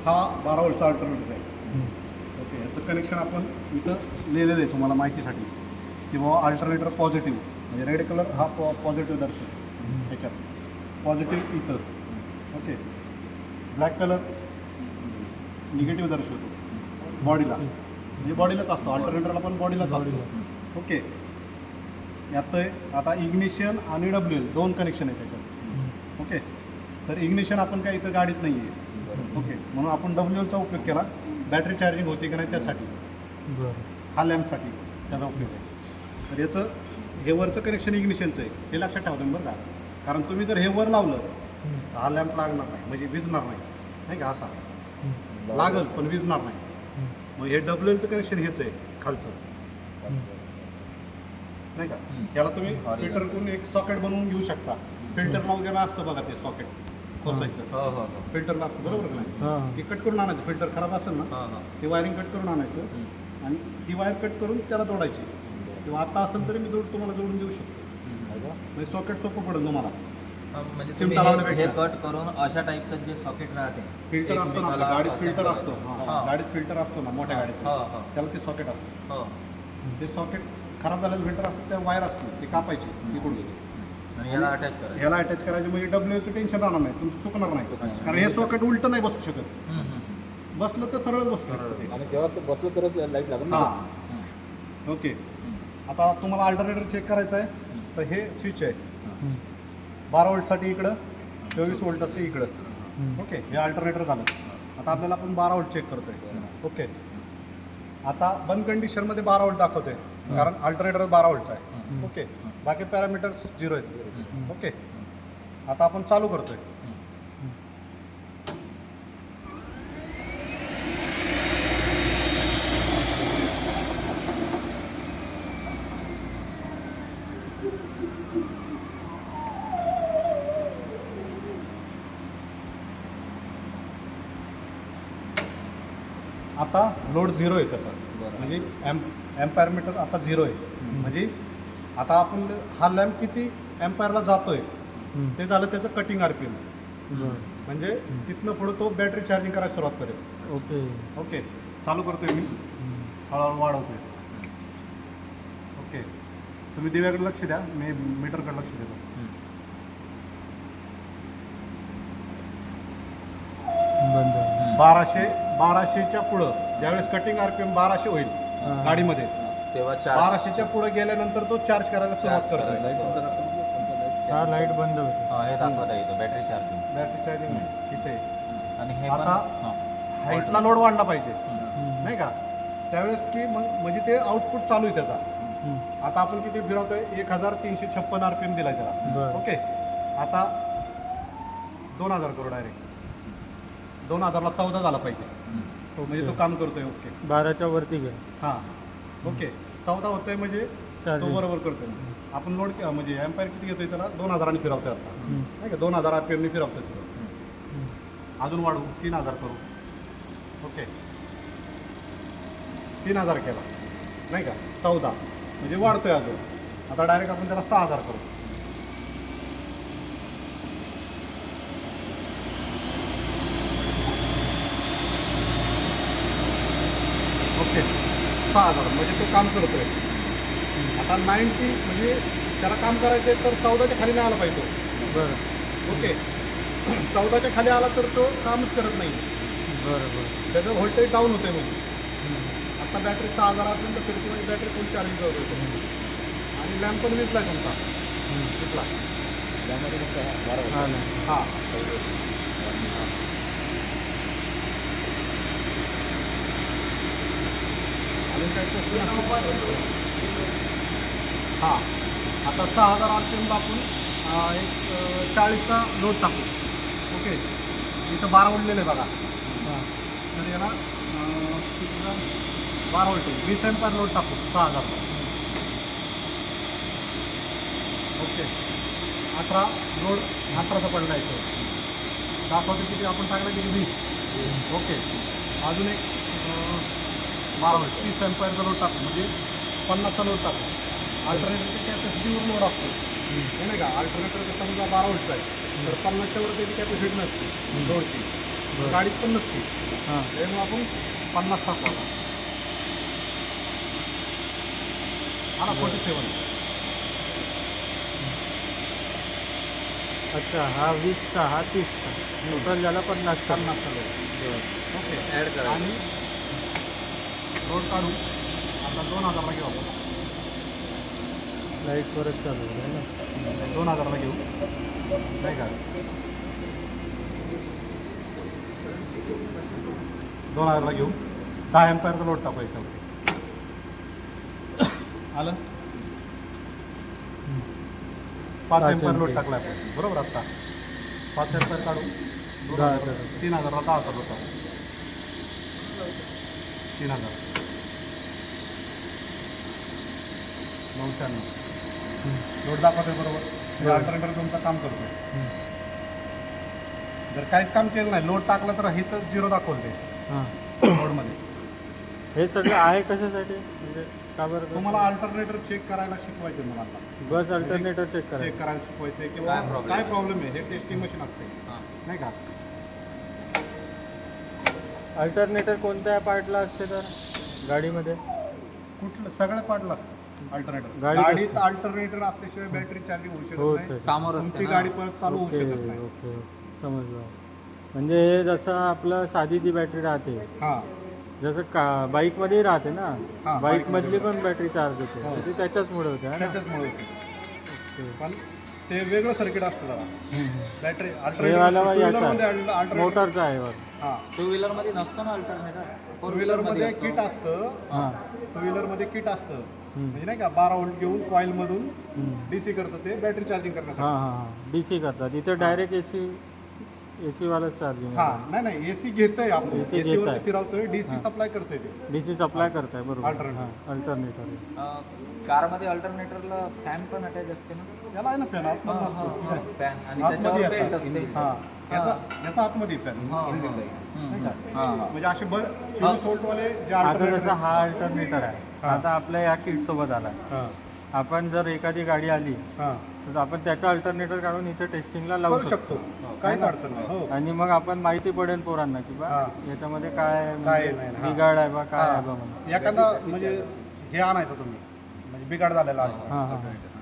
हा 12 व्होल्टचा अल्टरनेटर आहे. ओके, याचं कनेक्शन आपण इथं लिहिलेलं आहे तुम्हाला माहितीसाठी की बाबा अल्टरनेटर पॉझिटिव्ह म्हणजे रेड कलर हा पॉझिटिव्ह दर्शवतो ह्याच्यात, पॉझिटिव्ह इथं. ओके, ब्लॅक कलर निगेटिव्ह दर्शवतो बॉडीला, म्हणजे बॉडीलाच असतो, अल्टरनेटरला पण बॉडीलाच असतो. ओके, यात आता इग्निशन आणि WL दोन कनेक्शन आहे त्याच्यात. ओके, तर इग्निशन आपण काय इथं गाडीत नाही आहे. ओके, म्हणून आपण WLचा उपयोग केला, बॅटरी चार्जिंग होती की नाही त्यासाठी, हा लॅम्पसाठी त्याचा उपयोग आहे. तर याचं हे वरचं कनेक्शन इग्निशनचं आहे, हे लक्षात ठेवा तुम्ही बरं का, कारण तुम्ही जर हे वर लावलं तर हा लॅम्प लागणार नाही, म्हणजे विझणार नाही का, असा लागल पण विझणार नाही. मग हे WLचं कनेक्शन हेच आहे खालचं, नाही का. याला तुम्ही फिल्टर करून एक सॉकेट बनवून घेऊ शकता. फिल्टरला वगैरे असतं बघा ते सॉकेट खोसायचं, फिल्टरला असतं बरोबर का नाही, ते कट करून आणायचं. फिल्टर खराब असेल ना ते वायरिंग कट करून आणायचं आणि ही वायर कट करून त्याला जोडायची, किंवा आता असेल तरी मी तुम्हाला जोडून देऊ शकतो. म्हणजे सॉकेट सोपं पडेल तुम्हाला. म्हणजे चिमटा तुम्ही लावण्यापेक्षा हे कट करून अशा टाईपचं जे सॉकेट राहते, फिल्टर असतो ना आपल्या गाडीत, फिल्टर असतो, हां. गाडीत फिल्टर असतो ना मोठ्या गाडीत, त्याला ते सॉकेट असतं. ते सॉकेट खराब झालेलं फिल्टर असतं, त्या वायर असते ते कापायची इकडून आणि याला अटॅच करायचं. ह्याला अटॅच करायचे, म्हणजे WLचं टेन्शन राहणार नाही, तुमचं चुकणार नाही. कारण हे सॉकेट उलटं नाही बसू शकत, बसलं तर सरळ बसतं. आणि जेव्हा ते बसलं तरच लाईट लागेल ना. हां, ओके. आता तुम्हाला अल्टरनेटर चेक करायचं आहे, तर हे स्विच आहे 12 व्होल्टसाठी इकडं, 24 व्होल्ट असते इकडं. ओके, हे अल्टरनेटर झालं. आता आपल्याला आपण 12 व्होल्ट चेक करतोय. ओके, आता बंद कंडिशनमध्ये 12 व्होल्ट दाखवतोय, कारण अल्टरनेटर 12 व्होल्टचा आहे. ओके, बाकी पॅरामीटर्स 0 आहेत. ओके, आता आपण चालू करतोय. आता लोड 0 आहे त्याचा, म्हणजे एम्पायरमीटर आता 0 आहे. म्हणजे आता आपण हा लॅम्प किती एम्पायरला जातोय ते झालं त्याचं कटिंग RPM. म्हणजे तिथनं पुढं तो बॅटरी चार्जिंग करायला सुरुवात करेल. ओके, चालू करतोय मी, हळूहळू वाढवतोय. ओके, तुम्ही दिव्याकडे लक्ष द्या, मी मीटरकडे लक्ष देतो. 1200च्या पुढं ज्यावेळेस कटिंग RPM 1200 होईल गाडीमध्ये, तेव्हा 1200च्या पुढे गेल्यानंतर तो चार्ज करायला सुरुवात करतोय. लाईट बंद होते. हे दाखवत आहे इथं बॅटरी चार्जिंग. बॅटरी चार्जिंग नाही तिथे. आणि हे आता हाईटला लोड वाढला पाहिजे, नाही का, त्यावेळेस की मग म्हणजे ते आउटपुट चालू आहे त्याचा. आता आपण किती फिरवतोय, 1356 RPM दिलाय त्याला. ओके, आता 2000 करू डायरेक्ट, 2000ला 14 झाला पाहिजे, म्हणजे तो काम करतोय. ओके, 12च्या वरती घ्या. हां, ओके, 14 होतोय म्हणजे तो बरोबर करतोय. आपण लोड म्हणजे एम्पायर किती घेतोय त्याला 2000 फिरवतोय आता, नाही का, 2000 RPM फिरवतोय. अजून वाढवू, 3000 करू. ओके, 3000 केला, नाही का, 14 म्हणजे वाढतोय अजून. आता डायरेक्ट आपण त्याला 6000 करू. ओके, 6000 म्हणजे तो काम करतोय. आता 90 म्हणजे त्याला काम करायचं आहे तर 14च्या खाली नाही आला पाहिजे. ओके, 14च्या खाली आला तर तो कामच करत नाही. त्याचं व्होल्टेज डाऊन होते. म्हणजे आता बॅटरी 6000 फिरते, म्हणजे बॅटरी फुल चार्जिंग होतो आणि लॅम्प पण विकला तुमचा विकला. हां, हां, आता 6000 RPM आपण एक 40चा लोड टाकू. ओके, इथं 12 उडलेलं आहे बघा, तर याला 12 व्होल्ट 20 एम्पायर लोड टाकू 6000चा. ओके, 18 लोड 18चा पडला आहे. दाखवतो किती आपण टाकला, किती 20. ओके, अजून एक 12 व्होल्ट 30 एम्पायरचा लोड टाकू, म्हणजे 50चा लोड टाकू. अल्टरनेटरच्या कॅपॅसिटीवर लोड असतो, हे नाही का. अल्टरनेटर समजा 12 व्होल्टचा आहे तर 50च्या वर त्याची कॅपॅसिटी नसते लोडची. गाडीत पण नसते. हां त्यामुळे आपण 50 टाकू. आता 47. अच्छा हा 20चा हा 30चा टोटल झाला 50चा. 50 लोड. ओके. ॲड करा. आणि लोड काढून आता 2000ला घेऊ आपण. लाईट परत चालू आहे ना. 2000ला घेऊ नाही का. 2000ला घेऊ 10 एम्पायरचा लोड टाकायचा. आलं 5 एम्पायर लोड टाकला आपण बरोबर. आता 5 एम्पायर काढून 3000ला 10,000 होता. 3000 996 लोड दाखवतोय बरोबर. अल्टरनेटर तुमचं काम करतोय. जर काहीच काम केलं नाही लोड टाकलं तर हिथंच 0 दाखवते हां लोडमध्ये. हे सगळं आहे कशासाठी म्हणजे का बरं तुम्हाला अल्टरनेटर चेक करायला शिकवायचे मुलांना. बस अल्टरनेटर चेक करा. चेक करायला शिकवायचे किंवा काय प्रॉब्लेम आहे हे टेस्टिंग मशीन असते नाही का. अल्टरनेटर कोणत्या पार्टला असते तर गाडीमध्ये? कुठलं सगळ्या पार्टला असतं अल्टरनेटर. गाडीत गाडीत असतं. अल्टरनेटर असल्याशिवाय बॅटरी चार्जिंग होऊ शकत होत नाही. नाही. समोर तुमची असते ना. गाडी परत चालू होऊ ओके शकत नाही. ओके समजलं. म्हणजे हे जसं आपलं साधी जी बॅटरी राहते हां जसं का बाईकमध्येही राहते ना. हां, बाईकमधली बाईकमध्ये पण बॅटरी चार्ज होते हो. तर ती त्याच्याचमुळे होते है ना? त्याच्याचमुळे होते. ओके. पण ते वेगळं सर्किट असतं जरा. बॅटरी हे वाला याचा अल्टरनेटर मोटरचा आहे वर. हां टू व्हीलरमध्ये नसतं ना अल्टरनेटर. टू व्हीलरमध्ये किट असतं. हां टू व्हीलरमध्ये किट असतं म्हणजे नाही का 12 व्होल्ट घेऊन कॉइलमधून डीसी करतं ते बॅटरी चार्जिंग करण्यासाठी. हां हां हां DC करतात इथं डायरेक्ट AC वालाच चार्जिंग. हां नाही एसी घेतोय आपण. AC एसी घेताय. वरती फिरवतोय डीसी सप्लाय करतोय ते. DC सप्लाय करताय बरोबर. Alternator. हां अल्टरनेटर. कारमध्ये अल्टरनेटरला फॅन पण अटॅच असते ना. याला आहे ना फॅन आतमध्ये असतो. फॅन आणि आतमध्ये त्याच्यावर याचा. पेंट असते. हां याचा आतमध्ये फॅन नाही का. हां म्हणजे असे 24 व्होल्ट वाले जे आता अल्टरनेटर जसा हा अल्टरनेटर आहे हां. आता आपल्या या किट सोबत आला. हां आपण जर एखादी गाडी आली हां तर आपण त्याचा अल्टरनेटर काढून इथे टेस्टिंगला लावू करू शकतो. काहीच अडचण नाही. हो आणि मग आपण माहिती पडेल पोरांना की बा हां. याच्यामध्ये काय काय नाही, हां. बिघाड आहे बा काय आहे बा म्हणून. एखादा म्हणजे हे आणायचं तुम्ही म्हणजे बिघाड झालेला आहे. हां हां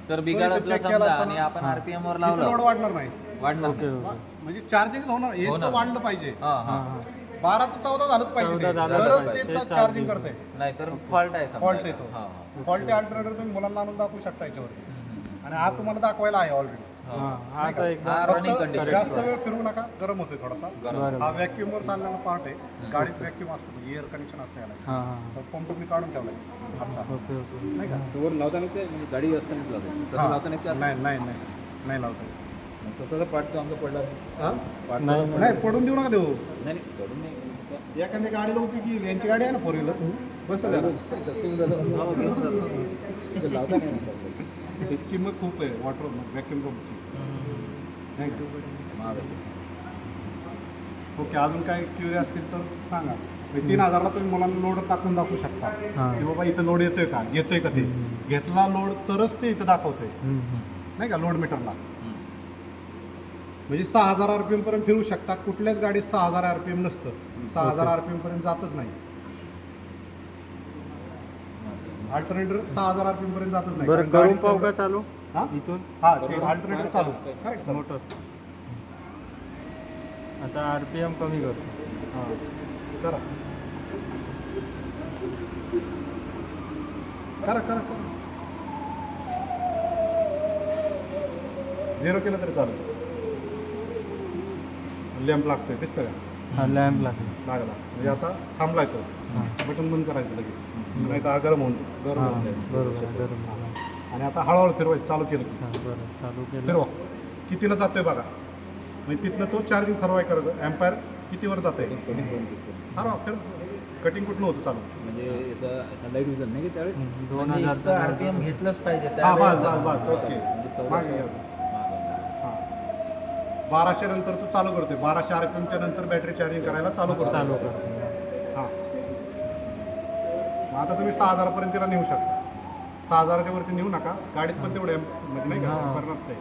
तर बिघाड तो इथं check केला समजा असता आणि ना. आपण RPM वर इथं लोड लावलं वाढणार नाही. वाढणार ओके नाही. ओके म्हणजे चार्जिंग होणार हे तर वाढलं पाहिजे. हां हां हां हां 12 ते 14 झालंच पाहिजे 14 ते. झालं तरच पाहिजे. ते ते चार्जिंग charging करते. नाही तर फॉल्ट आहे समजा. फॉल्ट येतो. हां फॉल्टी अल्टरनेटर तुम्ही मुलांना आणून दाखवू शकता याच्यावरती. आणि हा तुम्हाला दाखवायला आहे ऑलरेडी. हां हा तर एकदम हा running फक्त condition. जास्त वेळ फिरवू नका गरम होतोय थोडासा. बरं हा व्हॅक्युमवर चाललेला पार्ट आहे. गाडीत व्हॅक्युम असतो एअर कनेक्शन असतं याला. हां हां तर पंप मी काढून ठेवलाय आता ओके ओके नाही का. वर लावताना ते म्हणजे गाडी असताना लावते तसं हां. लावताना ते नाही नाही नाही नाही लावता येत. तसं पाठ तो आमचा पडला हां? पाठ नाही नाही पडून देऊ नका देऊ. नाही पडून नाही एखाद्या गाडीला उपयोगी येईल. यांची गाडी आहे ना 4 व्हीलर बस झालं. लावता नाही म्हणतात. त्याची किंमत खूप आहे वॉटर व्हॅक्युम पंपची नाही का. ओके अजून काय क्युरी असतील तर सांगा. 3000ला तुम्ही मुलांना लोड टाकून दाखवू शकता हां. की बाबा इथं लोड येतोय का घेतोय का ते. घेतला लोड तरच ते इथं दाखवतोय नाही का लोड मीटरला. म्हणजे 6000 RPM पर्यंत फिरू शकता. कुठल्याच गाडीत 6000 RPM नसतं. 6000 RPM पर्यंत जातच नाही. अल्टरनेटर 6000 RPM पर्यंत जातच नाही. बरं कारण करून गाडीत पाहू का तेवढं- चालू हां इथून हां ते अल्टरनेटर चालू करेक्ट चालू. मोटर आता RPM कमी करतो. हां करा करा करा करा. 0 केलं तरी चालेल. लॅम्प लागतोय दिसतं का. हा लॅम्प लागेल. लागला म्हणजे आता थांबलाय तो. हां बटन बंद करायचं लगेच नाही तर हा गरम होऊन गरम हां होऊन जाईल. बरोबर आहे, बरोबर आहे. आणि आता हळूहळू फिरवायचं चालू केलं की. हां बरं चालू केलं. फिरवा कितीला जातोय बघा. म्हणजे तिथनं तो चार्जिंग सर्वाय करत एम्पायर कितीवर जातंय ठरवा. फिर कटिंग कुठनं होतं चालू. म्हणजे याचा लाईट युजर नाही की त्यावेळेस 2000 RPM घेतलंच पाहिजे. हां बस त्यावेळेस बस बस ओके मागे या. हां 1200 नंतर तू चालू करतोय. 1200 RPMच्या नंतर बॅटरी चार्जिंग करायला चालू करतो. चालू करतो. हां मग आता तुम्ही 6000 पर्यंत तिला नेऊ शकता. 6000च्या वरती नेऊ नका. गाडीत पण तेवढे म्हणजे नाही का हां. एम्पायर नसतंय.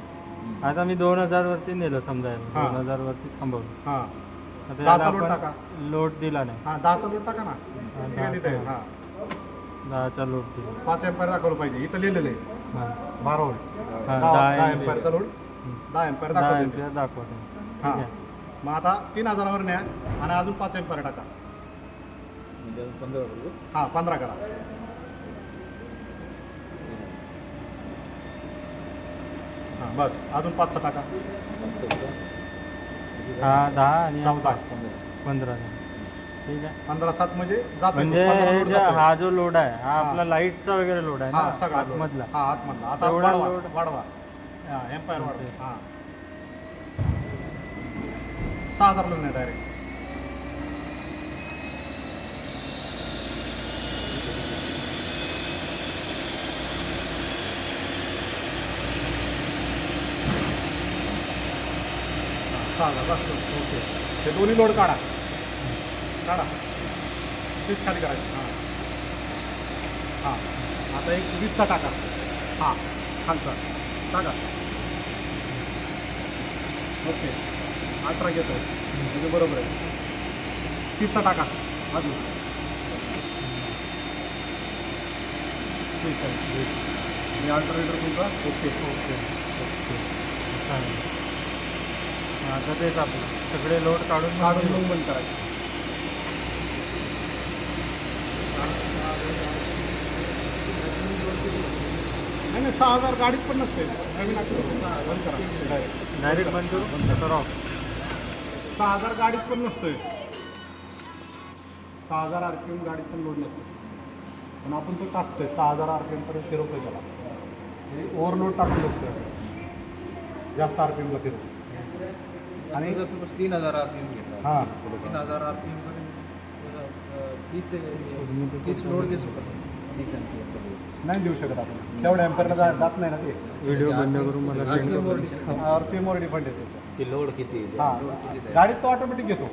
आता मी 2000 वरती नेलं समजा हां. 2000 वरती थांबवलं. हां आता दहाचा याला लोड टाका. आपण लोड दिला नाही. हां 10चा लोड टाका ना. दहाचा इथे लोड. हां 10चा लोड दिला. 5 एम्पायर दाखवलं पाहिजे. इथं लिहिलेलं आहे हां 12 व्होल्ट. हां 10 10 एम्पायरचा लोड 10 एम्पायर 10 दाखवलं. एम्पियर दाखवतो. ठीक हां आहे. मग आता 3000 वर न्या आणि अजून 5 एम्पायर टाका. म्हणजे 15 रुपये. हां 15 करा. हां बस अजून 5चा टाका. हा 10 आणि 14 15. ठीक आहे. 15 7 म्हणजे जातो. म्हणजे हे हा जो लोड आहे हा हां. आपला लाईटचा वगैरे लोड आहे हां ना सगळा load. आतमधला. हां आतमधला. आता तेवढा वाढवा load. वाढवा. हां एम्पायर वाढवा. ओके. हां 6000 लोड नाही डायरेक्ट. बस ओके. ते दोन्ही लोड काढा. काढा तीच खाली करायची. हां हां आता एक 20चा टाका. हां खालचा टाका. ओके 18 घेतो म्हणजे बरोबर आहे. 30चा टाका अजून. ठीक आहे. मी अल्टरनेटर तुमचा ओके ओके चालेल. आता तेच आपलं सगळे लोड काढून काढून मग बंद करायचं. नाही नाही 6000 गाडीत पण नसते. नवीन बंद करा डायरेक्ट. डायरेक्ट बंद करू तर ऑफ. 6000 गाडीत पण नसतोय. 6000 RPM गाडीत पण लोड नसतो. पण आपण तो टाकतोय 6000 RPM पर्यंत फिरवतोय त्याला. ओव्हरलोड टाकून बघतोय जास्त RPM ला फिरवतो. आणि 3000 RPM घेतला. हां 3000 RPM पर्यंत 30 लोड देतो का? 30 एम्पियरचा लोड. नाही देऊ शकत आपण. तेवढ्या एम्परला जात नाही ना ते. व्हिडिओ बंद करून मला सेंड करू. RPM वर डिफंड येते. की लोड किती आहे? हां गाडीत तो ऑटोमॅटिक घेतो.